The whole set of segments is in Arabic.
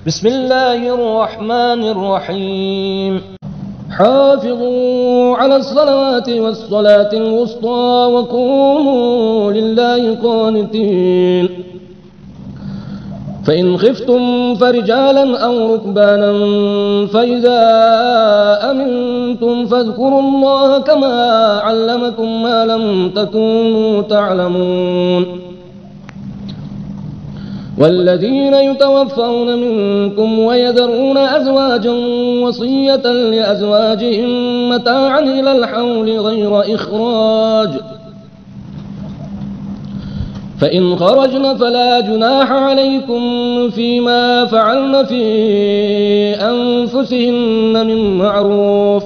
بسم الله الرحمن الرحيم. حافظوا على الصلوات والصلاة الوسطى وقوموا لله قانتين. فإن خفتم فرجالا أو ركبانا فإذا أمنتم فاذكروا الله كما علمكم ما لم تكونوا تعلمون. والذين يتوفون منكم ويذرون أزواجا وصية لأزواجهم متاعا إلى الحول غير إخراج، فإن خرجن فلا جناح عليكم فيما فعلن في أنفسهن من معروف،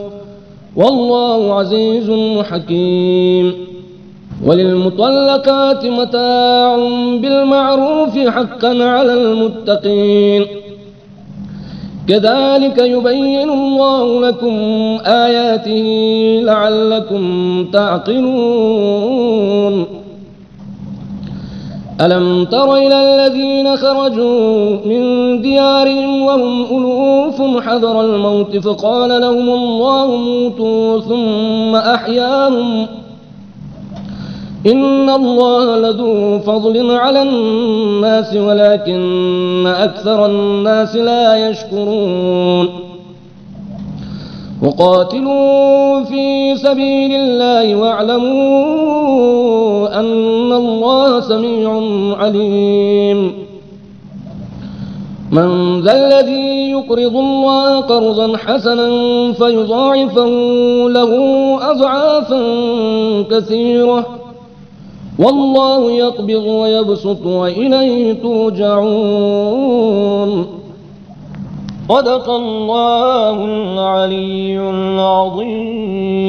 والله عزيز حكيم. وللمطلقات متاع بالمعروف حقا على المتقين. كذلك يبين الله لكم آياته لعلكم تعقلون. ألم تر إلى الذين خرجوا من ديارهم وهم ألوف حذر الموت فقال لهم الله موتوا ثم أحياهم إن الله لذو فضل على الناس ولكن أكثر الناس لا يشكرون. وقاتلوا في سبيل الله واعلموا أن الله سميع عليم. من ذا الذي يقرض الله قرضا حسنا فيضاعفه له أضعافا كثيرة والله يقبض ويبسط وإليه ترجعون. صدق الله العلي العظيم.